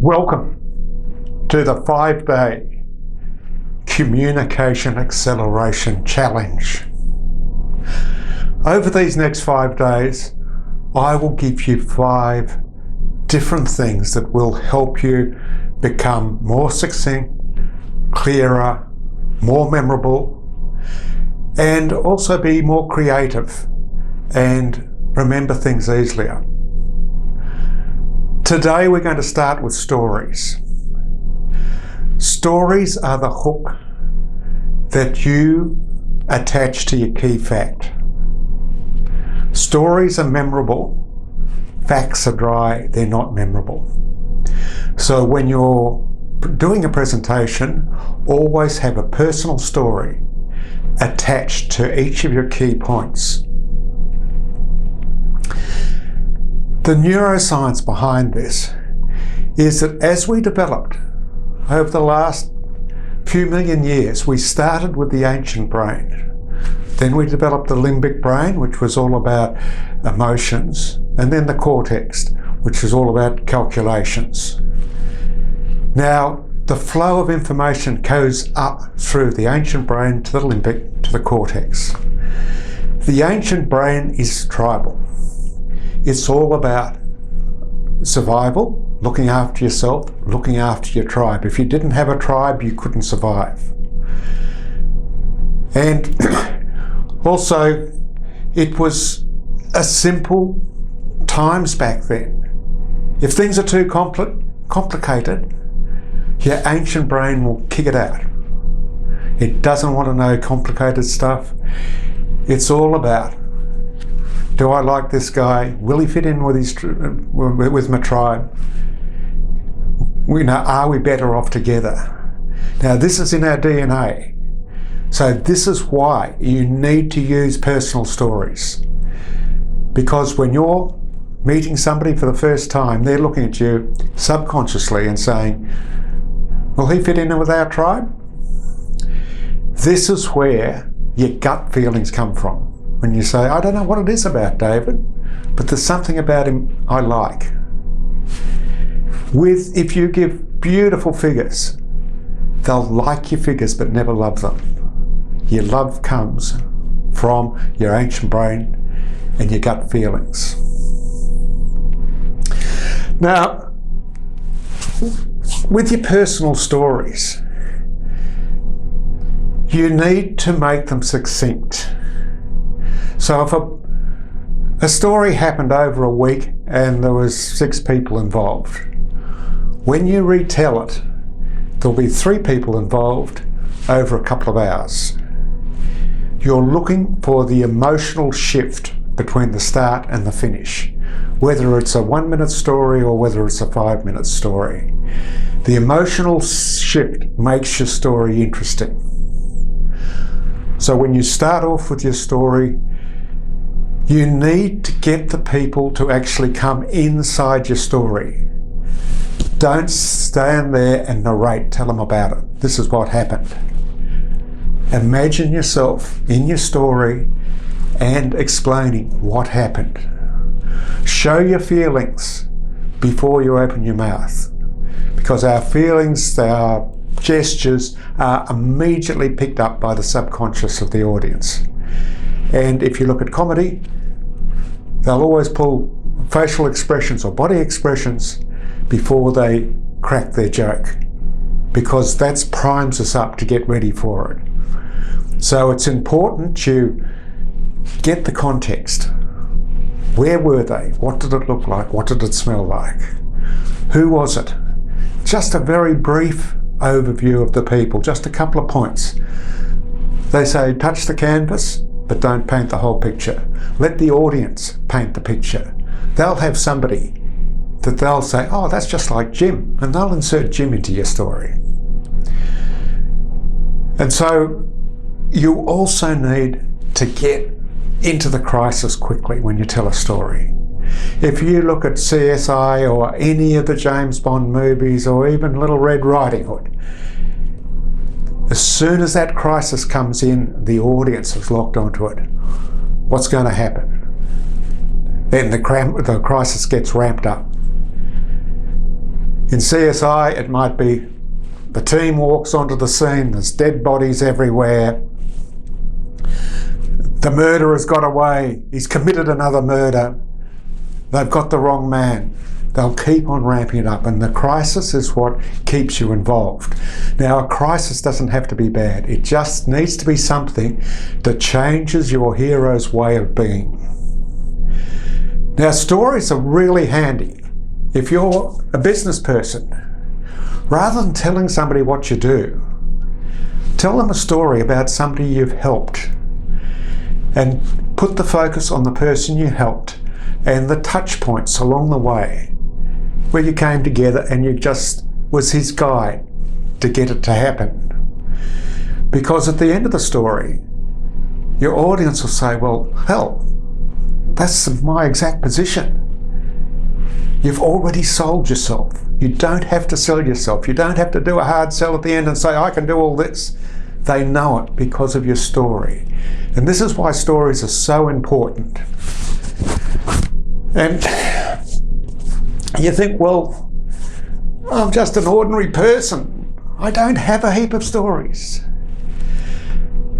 Welcome to the 5-day Communication Acceleration Challenge. Over these next 5 days, I will give you 5 different things that will help you become more succinct, clearer, more memorable, and also be more creative and remember things easier. Today we're going to start with stories. Stories are the hook that you attach to your key fact. Stories are memorable, facts are dry, they're not memorable. So when you're doing a presentation, always have a personal story attached to each of your key points. The neuroscience behind this is that as we developed over the last few million years, we started with the ancient brain. Then we developed the limbic brain, which was all about emotions, and then the cortex, which was all about calculations. Now, the flow of information goes up through the ancient brain to the limbic to the cortex. The ancient brain is tribal. It's all about survival, looking after yourself, looking after your tribe. If you didn't have a tribe, you couldn't survive. And also, it was a simple times back then. If things are too complicated, your ancient brain will kick it out. It doesn't want to know complicated stuff. It's all about, do I like this guy? Will he fit in with my tribe? Are we better off together? Now, this is in our DNA. So this is why you need to use personal stories. Because when you're meeting somebody for the first time, they're looking at you subconsciously and saying, will he fit in with our tribe? This is where your gut feelings come from. When you say, I don't know what it is about David, but there's something about him I like. If you give beautiful figures, they'll like your figures but never love them. Your love comes from your ancient brain and your gut feelings. Now, with your personal stories, you need to make them succinct. So if a story happened over a week and there was 6 people involved, when you retell it, there'll be 3 people involved over a couple of hours. You're looking for the emotional shift between the start and the finish, whether it's a 1-minute story or whether it's a 5-minute story. The emotional shift makes your story interesting. So when you start off with your story, you need to get the people to actually come inside your story. Don't stand there and narrate, tell them about it. This is what happened. Imagine yourself in your story and explaining what happened. Show your feelings before you open your mouth, because our feelings, our gestures are immediately picked up by the subconscious of the audience. And if you look at comedy, they'll always pull facial expressions or body expressions before they crack their joke, because that primes us up to get ready for it. So it's important you get the context. Where were they? What did it look like? What did it smell like? Who was it? Just a very brief overview of the people, just a couple of points. They say, touch the canvas, but don't paint the whole picture. Let the audience paint the picture. They'll have somebody that they'll say, oh, that's just like Jim, and they'll insert Jim into your story. And so you also need to get into the crisis quickly when you tell a story. If you look at CSI or any of the James Bond movies or even Little Red Riding Hood, as soon as that crisis comes in, the audience is locked onto it. What's going to happen? Then the crisis gets ramped up. In CSI, it might be the team walks onto the scene, there's dead bodies everywhere, the murderer's got away, he's committed another murder, they've got the wrong man. They'll keep on ramping it up, and the crisis is what keeps you involved. Now, a crisis doesn't have to be bad. It just needs to be something that changes your hero's way of being. Now, stories are really handy. If you're a business person, rather than telling somebody what you do, tell them a story about somebody you've helped, and put the focus on the person you helped and the touch points along the way where you came together and you just was his guide to get it to happen. Because at the end of the story, your audience will say, well, hell, that's my exact position. You've already sold yourself. You don't have to sell yourself. You don't have to do a hard sell at the end and say, I can do all this. They know it because of your story. And this is why stories are so important. And you think, well, I'm just an ordinary person. I don't have a heap of stories.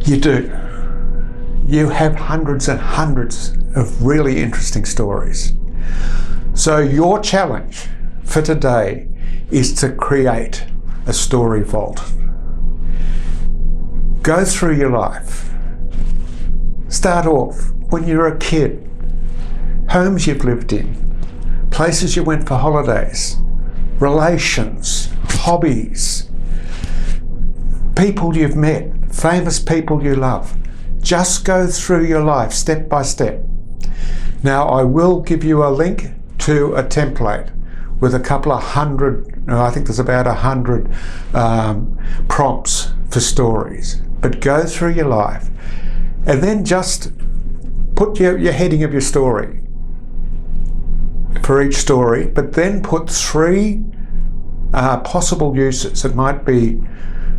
You do. You have hundreds and hundreds of really interesting stories. So your challenge for today is to create a story vault. Go through your life. Start off when you're a kid, homes you've lived in, places you went for holidays, relations, hobbies, people you've met, famous people you love. Just go through your life step by step. Now, I will give you a link to a template with a couple of hundred, I think there's about 100 prompts for stories. But go through your life and then just put your heading of your story for each story, but then put 3 possible uses. It might be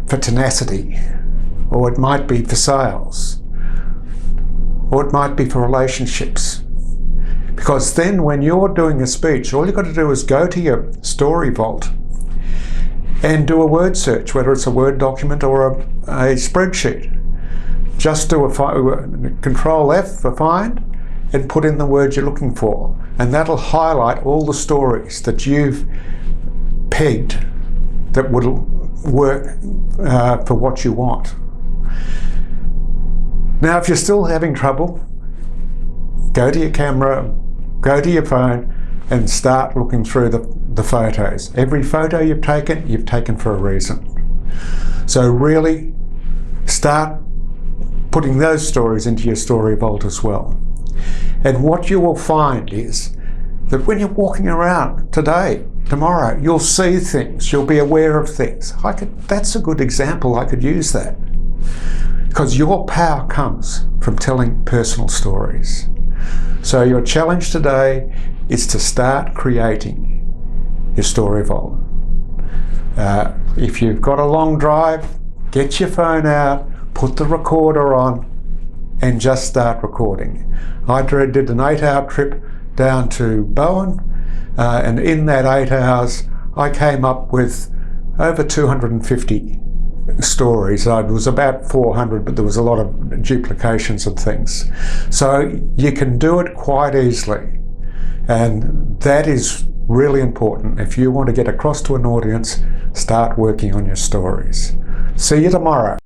for tenacity, or it might be for sales, or it might be for relationships. Because then when you're doing a speech, all you've got to do is go to your story vault and do a word search, whether it's a Word document or a spreadsheet. Just do a Control F for find and put in the word you're looking for. And that'll highlight all the stories that you've pegged that would work for what you want. Now, if you're still having trouble, go to your camera, go to your phone and start looking through the photos. Every photo you've taken for a reason. So really start putting those stories into your story vault as well. And what you will find is that when you're walking around today, tomorrow, you'll see things, you'll be aware of things. That's a good example, I could use that. Because your power comes from telling personal stories. So your challenge today is to start creating your story vault. If you've got a long drive, get your phone out, put the recorder on, and just start recording. I did an 8-hour trip down to Bowen, and in that 8 hours, I came up with over 250 stories. It was about 400, but there was a lot of duplications and things. So you can do it quite easily, and that is really important. If you want to get across to an audience, start working on your stories. See you tomorrow.